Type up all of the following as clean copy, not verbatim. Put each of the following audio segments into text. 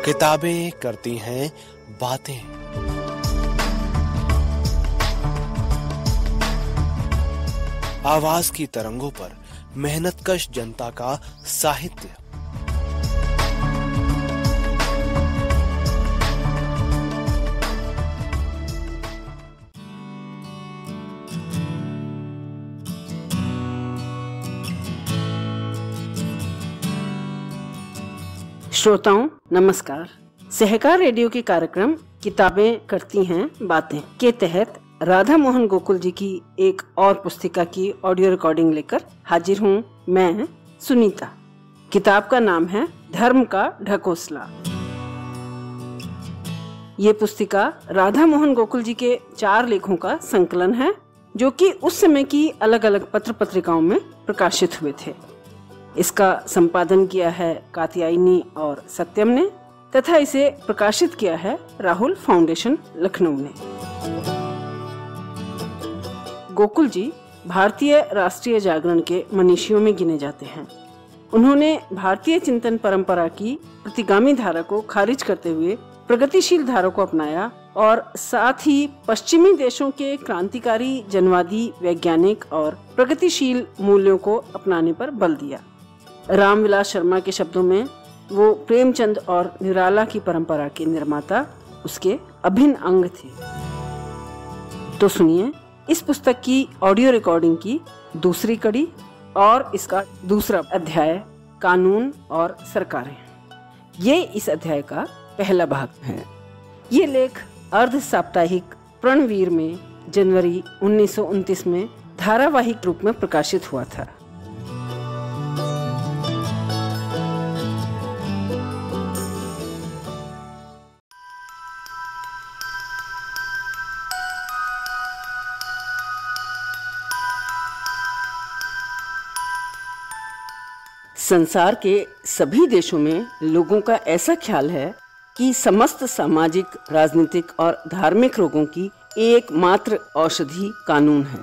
किताबें करती हैं बातें। आवाज की तरंगों पर मेहनतकश जनता का साहित्य। श्रोताओं नमस्कार। सहकार रेडियो के कार्यक्रम किताबें करती हैं बातें के तहत राधा मोहन गोकुल जी की एक और पुस्तिका की ऑडियो रिकॉर्डिंग लेकर हाजिर हूँ मैं सुनीता। किताब का नाम है धर्म का ढकोसला। ये पुस्तिका राधा मोहन गोकुल जी के 4 लेखों का संकलन है जो कि उस समय की अलग अलग पत्र पत्रिकाओं में प्रकाशित हुए थे। इसका संपादन किया है कात्यायनी और सत्यम ने तथा इसे प्रकाशित किया है राहुल फाउंडेशन लखनऊ ने। गोकुल जी भारतीय राष्ट्रीय जागरण के मनीषियों में गिने जाते हैं। उन्होंने भारतीय चिंतन परंपरा की प्रतिगामी धारा को खारिज करते हुए प्रगतिशील धारा को अपनाया और साथ ही पश्चिमी देशों के क्रांतिकारी जनवादी वैज्ञानिक और प्रगतिशील मूल्यों को अपनाने पर बल दिया। रामविलास शर्मा के शब्दों में वो प्रेमचंद और निराला की परंपरा के निर्माता उसके अभिन्न अंग थे। तो सुनिए इस पुस्तक की ऑडियो रिकॉर्डिंग की दूसरी कड़ी और इसका दूसरा अध्याय कानून और सरकारें। ये इस अध्याय का पहला भाग है। ये लेख अर्ध साप्ताहिक प्रणवीर में जनवरी 1929 में धारावाहिक रूप में प्रकाशित हुआ था। संसार के सभी देशों में लोगों का ऐसा ख्याल है कि समस्त सामाजिक, राजनीतिक और धार्मिक रोगों की एकमात्र औषधि कानून है।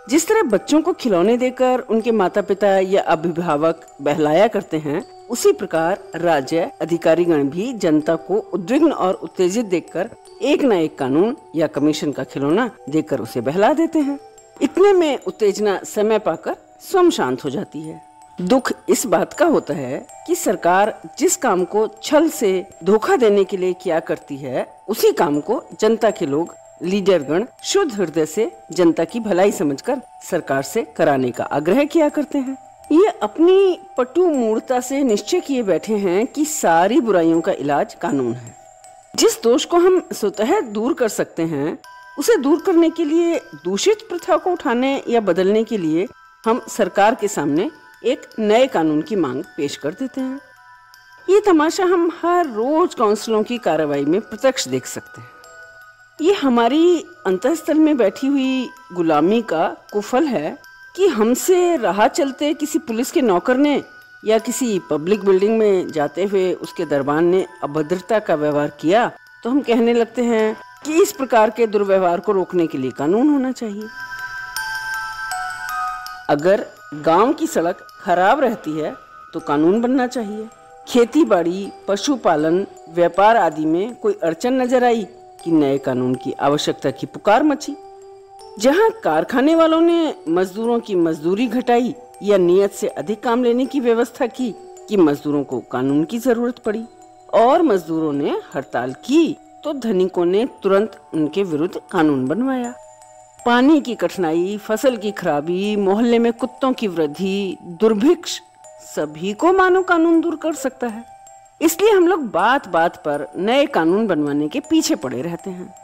जिस तरह बच्चों को खिलौने देकर उनके माता पिता या अभिभावक बहलाया करते हैं, उसी प्रकार राज्य अधिकारीगण भी जनता को उद्विग्न और उत्तेजित देखकर एक न एक कानून या कमीशन का खिलौना देकर उसे बहला देते हैं। इतने में उत्तेजना समय पाकर स्वयं शांत हो जाती है। दुख इस बात का होता है कि सरकार जिस काम को छल से धोखा देने के लिए किया करती है, उसी काम को जनता के लोग लीडरगण शुद्ध हृदय से जनता की भलाई समझकर सरकार से कराने का आग्रह किया करते हैं। ये अपनी पटु मूर्खता से निश्चय किए बैठे हैं कि सारी बुराइयों का इलाज कानून है। जिस दोष को हम स्वतः दूर कर सकते हैं, उसे दूर करने के लिए दूषित प्रथा को उठाने या बदलने के लिए हम सरकार के सामने एक नए कानून की मांग पेश कर देते हैं। ये तमाशा हम हर रोज काउंसिलों की कार्रवाई में प्रत्यक्ष देख सकते हैं। ये हमारी अंतःस्थल में बैठी हुई गुलामी का कुफल है कि हमसे राह चलते किसी पुलिस के नौकर ने या किसी पब्लिक बिल्डिंग में जाते हुए उसके दरबान ने अभद्रता का व्यवहार किया तो हम कहने लगते हैं कि इस प्रकार के दुर्व्यवहार को रोकने के लिए कानून होना चाहिए। अगर गांव की सड़क खराब रहती है तो कानून बनना चाहिए। खेती बाड़ी, पशुपालन, व्यापार आदि में कोई अड़चन नजर आई कि नए कानून की आवश्यकता की पुकार मची। जहां कारखाने वालों ने मजदूरों की मजदूरी घटाई या नियत से अधिक काम लेने की व्यवस्था की कि मजदूरों को कानून की जरूरत पड़ी और मजदूरों ने हड़ताल की तो धनिकों ने तुरंत उनके विरुद्ध कानून बनवाया। पानी की कठिनाई, फसल की खराबी, मोहल्ले में कुत्तों की वृद्धि, दुर्भिक्ष, सभी को मानो कानून दूर कर सकता है। इसलिए हम लोग बात बात पर नए कानून बनवाने के पीछे पड़े रहते हैं।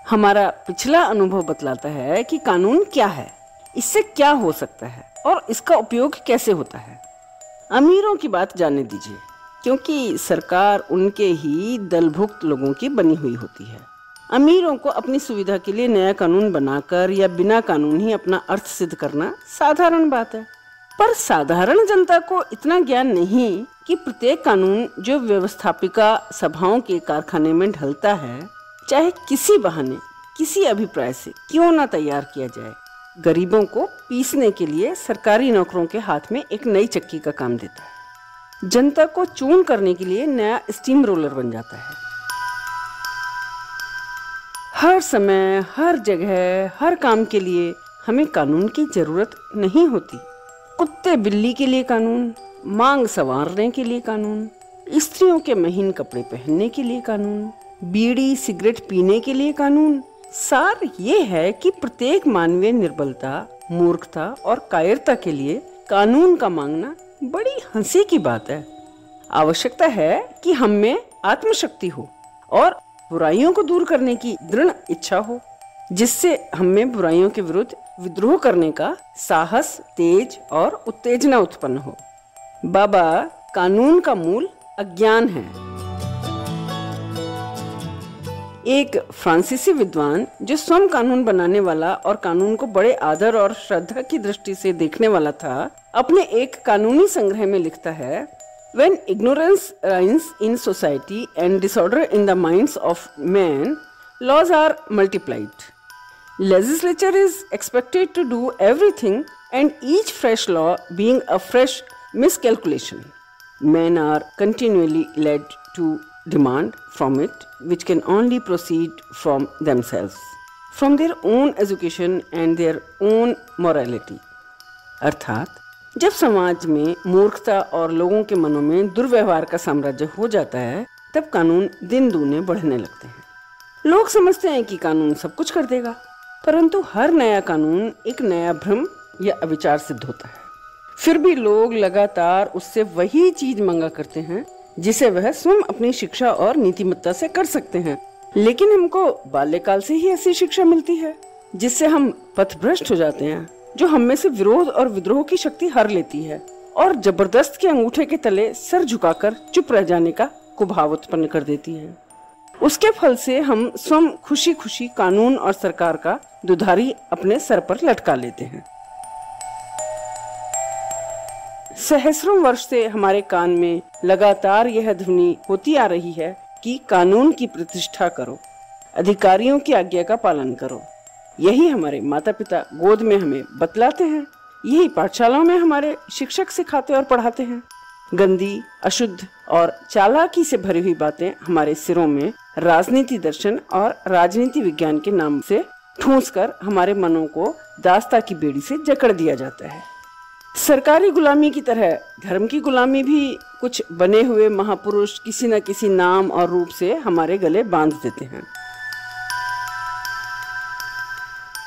हमारा पिछला अनुभव बतलाता है कि कानून क्या है, इससे क्या हो सकता है और इसका उपयोग कैसे होता है। अमीरों की बात जाने दीजिए, क्योंकि सरकार उनके ही दलभुक्त लोगों की बनी हुई होती है। अमीरों को अपनी सुविधा के लिए नया कानून बनाकर या बिना कानून ही अपना अर्थ सिद्ध करना साधारण बात है। पर साधारण जनता को इतना ज्ञान नहीं कि प्रत्येक कानून जो व्यवस्थापिका सभाओं के कारखाने में ढलता है, चाहे किसी बहाने, किसी अभिप्राय से क्यों ना तैयार किया जाए, गरीबों को पीसने के लिए सरकारी नौकरों के हाथ में एक नई चक्की का काम देता है। जनता को चून करने के लिए नया स्टीम रोलर बन जाता है। हर समय, हर जगह, हर काम के लिए हमें कानून की जरूरत नहीं होती। कुत्ते बिल्ली के लिए कानून, मांग संवारने के लिए कानून, स्त्रियों के महीन कपड़े पहनने के लिए कानून, बीड़ी सिगरेट पीने के लिए कानून। सार ये है कि प्रत्येक मानवीय निर्बलता, मूर्खता और कायरता के लिए कानून का मांगना बड़ी हंसी की बात है। आवश्यकता है कि हम में आत्मशक्ति हो और बुराइयों को दूर करने की दृढ़ इच्छा हो, जिससे हम में बुराइयों के विरुद्ध विद्रोह करने का साहस, तेज और उत्तेजना उत्पन्न हो। बाबा, कानून का मूल अज्ञान है। एक फ्रांसीसी विद्वान जो स्वयं कानून बनाने वाला और कानून को बड़े आदर और श्रद्धा की दृष्टि से देखने वाला था, अपने एक कानूनी संग्रह में लिखता है, When ignorance reigns in society and disorder in the minds of men, laws are multiplied. Legislature is expected to do everything, and each fresh law being a fresh miscalculation. Men are continually led to demand from it, which can only proceed from themselves, from their own education and their own morality. अर्थात जब समाज में मूर्खता और लोगों के मनों में दुर्व्यवहार का साम्राज्य हो जाता है, तब कानून दिन दूने बढ़ने लगते हैं। लोग समझते हैं कि कानून सब कुछ कर देगा, परंतु हर नया कानून एक नया भ्रम या अविचार सिद्ध होता है। फिर भी लोग लगातार उससे वही चीज मांगा करते हैं जिसे वह स्वयं अपनी शिक्षा और नीतिमत्ता से कर सकते हैं। लेकिन हमको बाल्यकाल से ही ऐसी शिक्षा मिलती है जिससे हम पथभ्रष्ट हो जाते हैं, जो हम में से विरोध और विद्रोह की शक्ति हर लेती है और जबरदस्त के अंगूठे के तले सर झुकाकर चुप रह जाने का कुभाव उत्पन्न कर देती है। उसके फल से हम स्वयं खुशी खुशी कानून और सरकार का दुधारी अपने सर पर लटका लेते हैं। सहस्रों वर्ष से हमारे कान में लगातार यह ध्वनि होती आ रही है कि कानून की प्रतिष्ठा करो, अधिकारियों की आज्ञा का पालन करो। यही हमारे माता पिता गोद में हमें बतलाते हैं, यही पाठशालाओं में हमारे शिक्षक सिखाते और पढ़ाते हैं। गंदी, अशुद्ध और चालाकी से भरी हुई बातें हमारे सिरों में राजनीति दर्शन और राजनीति विज्ञान के नाम से ठूंसकर हमारे मनों को दास्ता की बेड़ी से जकड़ दिया जाता है। सरकारी गुलामी की तरह धर्म की गुलामी भी कुछ बने हुए महापुरुष किसी न किसी नाम और रूप से हमारे गले बांध देते हैं।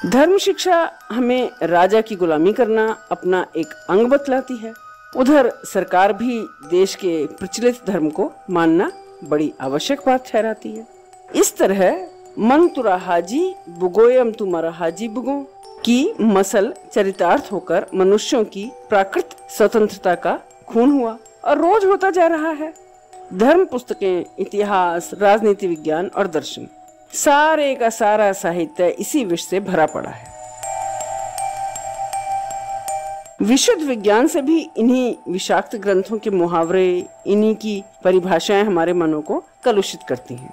धर्म शिक्षा हमें राजा की गुलामी करना अपना एक अंग बतलाती है। उधर सरकार भी देश के प्रचलित धर्म को मानना बड़ी आवश्यक बात ठहराती है। इस तरह मन तुरा हाजी बुगोयम तुम्हारा हाजी बुगो की मसल चरितार्थ होकर मनुष्यों की प्राकृत स्वतंत्रता का खून हुआ और रोज होता जा रहा है। धर्म पुस्तकें, इतिहास, राजनीति विज्ञान और दर्शन, सारे का सारा साहित्य इसी विषय से भरा पड़ा है। विशुद्ध विज्ञान से भी इन्हीं विषाक्त ग्रंथों के मुहावरे, इन्हीं की परिभाषाएं हमारे मनों को कलुषित करती हैं।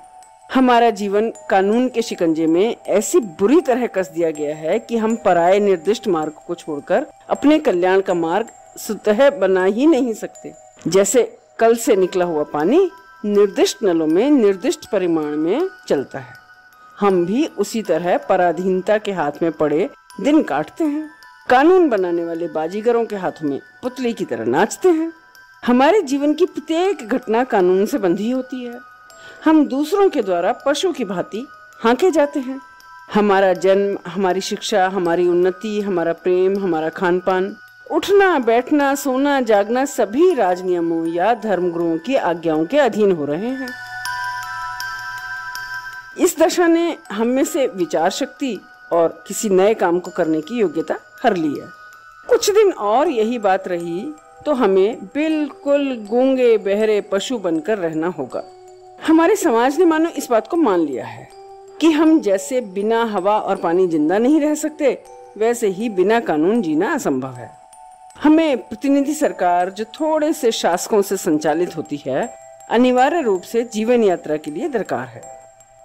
हमारा जीवन कानून के शिकंजे में ऐसी बुरी तरह कस दिया गया है कि हम पराये निर्दिष्ट मार्ग को छोड़कर अपने कल्याण का मार्ग स्वतः बना ही नहीं सकते। जैसे कल से निकला हुआ पानी निर्दिष्ट नलों में निर्दिष्ट परिमाण में चलता है, हम भी उसी तरह पराधीनता के हाथ में पड़े दिन काटते हैं। कानून बनाने वाले बाजीगरों के हाथों में पुतली की तरह नाचते हैं। हमारे जीवन की प्रत्येक घटना कानून से बंधी होती है। हम दूसरों के द्वारा पशु की भांति हाँके जाते हैं। हमारा जन्म, हमारी शिक्षा, हमारी उन्नति, हमारा प्रेम, हमारा खानपान, उठना बैठना, सोना जागना सभी राज नियमों या धर्मगुरुओं की आज्ञाओं के अधीन हो रहे हैं। इस दशा ने हम में से विचार शक्ति और किसी नए काम को करने की योग्यता हर ली है। कुछ दिन और यही बात रही तो हमें बिल्कुल गूंगे बहरे पशु बनकर रहना होगा। हमारे समाज ने मानो इस बात को मान लिया है कि हम जैसे बिना हवा और पानी जिंदा नहीं रह सकते, वैसे ही बिना कानून जीना असंभव है। हमें प्रतिनिधि सरकार, जो थोड़े से शासकों से संचालित होती है, अनिवार्य रूप से जीवन यात्रा के लिए दरकार है।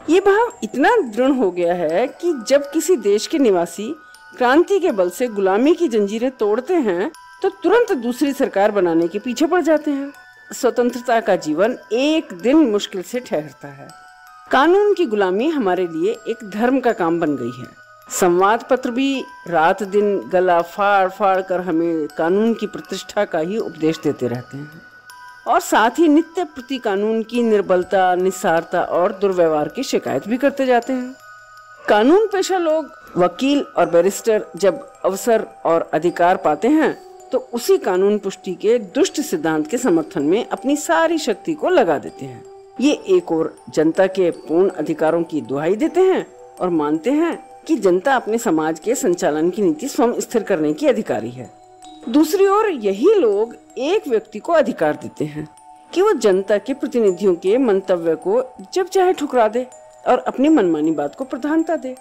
ये भाव इतना दृढ़ हो गया है कि जब किसी देश के निवासी क्रांति के बल से गुलामी की जंजीरें तोड़ते हैं तो तुरंत दूसरी सरकार बनाने के पीछे पड़ जाते हैं। स्वतंत्रता का जीवन एक दिन मुश्किल से ठहरता है। कानून की गुलामी हमारे लिए एक धर्म का काम बन गई है। संवाद पत्र भी रात दिन गला फाड़ फाड़ कर हमें कानून की प्रतिष्ठा का ही उपदेश देते रहते हैं और साथ ही नित्य प्रति कानून की निर्बलता, निस्सारता और दुर्व्यवहार की शिकायत भी करते जाते हैं। कानून पेशा लोग, वकील और बैरिस्टर जब अवसर और अधिकार पाते हैं तो उसी कानून पुष्टि के दुष्ट सिद्धांत के समर्थन में अपनी सारी शक्ति को लगा देते हैं। ये एक और जनता के पूर्ण अधिकारों की दुहाई देते हैं और मानते हैं कि जनता अपने समाज के संचालन की नीति स्वयं स्थिर करने की अधिकारी है। दूसरी ओर यही लोग एक व्यक्ति को अधिकार देते हैं कि वो जनता के प्रतिनिधियों के मंतव्य को जब चाहे ठुकरा दे और अपनी मनमानी बात को प्रधानता दे।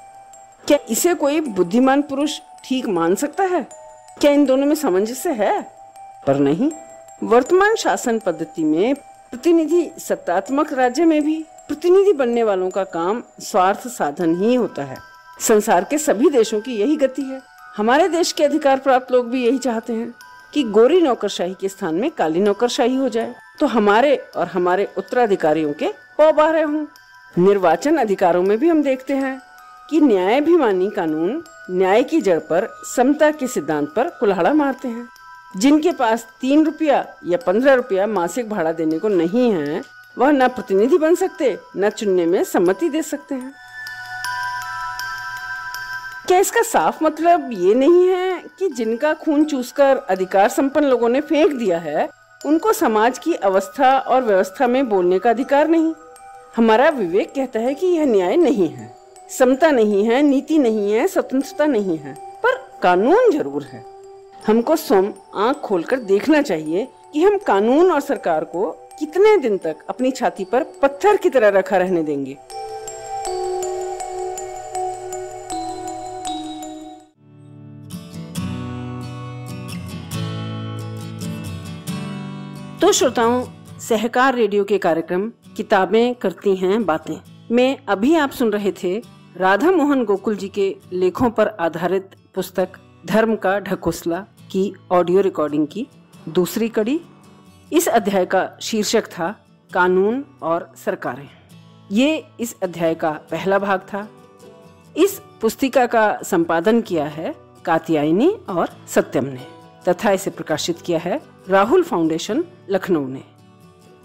क्या इसे कोई बुद्धिमान पुरुष ठीक मान सकता है? क्या इन दोनों में सामंजस्य है? पर नहीं। वर्तमान शासन पद्धति में प्रतिनिधि सत्तात्मक राज्य में भी प्रतिनिधि बनने वालों का काम स्वार्थ साधन ही होता है। संसार के सभी देशों की यही गति है। हमारे देश के अधिकार प्राप्त लोग भी यही चाहते हैं कि गोरी नौकरशाही के स्थान में काली नौकरशाही हो जाए तो हमारे और हमारे उत्तराधिकारियों के पौ बाहर हों। निर्वाचन अधिकारों में भी हम देखते हैं कि न्यायाभिमानी कानून न्याय की जड़ पर, समता के सिद्धांत पर कुल्हाड़ा मारते हैं। जिनके पास 3 रुपया या 15 रुपया मासिक भाड़ा देने को नहीं है, वह न प्रतिनिधि बन सकते, न चुनने में सम्मति दे सकते हैं। क्या इसका साफ मतलब ये नहीं है कि जिनका खून चूसकर अधिकार संपन्न लोगों ने फेंक दिया है, उनको समाज की अवस्था और व्यवस्था में बोलने का अधिकार नहीं? हमारा विवेक कहता है कि यह न्याय नहीं है, समता नहीं है, नीति नहीं है, स्वतंत्रता नहीं है, पर कानून जरूर है। हमको स्वयं आंख खोलकर देखना चाहिए कि हम कानून और सरकार को कितने दिन तक अपनी छाती पर पत्थर की तरह रखा रहने देंगे। तो श्रोताओं, सहकार रेडियो के कार्यक्रम किताबें करती हैं बातें में अभी आप सुन रहे थे राधा मोहन गोकुल जी के लेखों पर आधारित पुस्तक धर्म का ढकोसला की ऑडियो रिकॉर्डिंग की दूसरी कड़ी। इस अध्याय का शीर्षक था कानून और सरकारें। ये इस अध्याय का पहला भाग था। इस पुस्तिका का संपादन किया है कात्यायनी और सत्यम ने तथा इसे प्रकाशित किया है राहुल फाउंडेशन लखनऊ ने।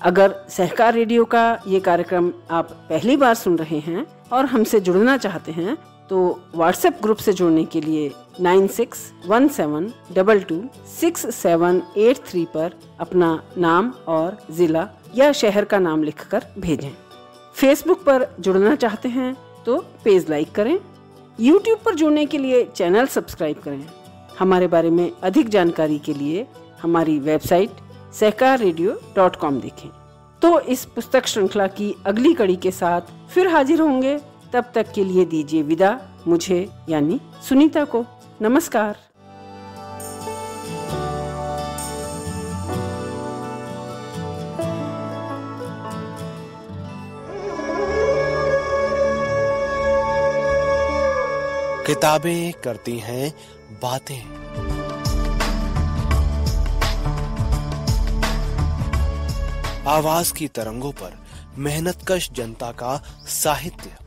अगर सहकार रेडियो का ये कार्यक्रम आप पहली बार सुन रहे हैं और हमसे जुड़ना चाहते हैं तो व्हाट्सएप ग्रुप से जुड़ने के लिए 9617226783 पर अपना नाम और जिला या शहर का नाम लिखकर भेजें। फेसबुक पर जुड़ना चाहते हैं तो पेज लाइक करें। यूट्यूब पर जुड़ने के लिए चैनल सब्सक्राइब करें। हमारे बारे में अधिक जानकारी के लिए हमारी वेबसाइट सहकाररेडियो.com देखें। तो इस पुस्तक श्रृंखला की अगली कड़ी के साथ फिर हाजिर होंगे। तब तक के लिए दीजिए विदा मुझे यानी सुनीता को। नमस्कार। किताबें करती हैं बातें। आवाज की तरंगों पर मेहनतकश जनता का साहित्य।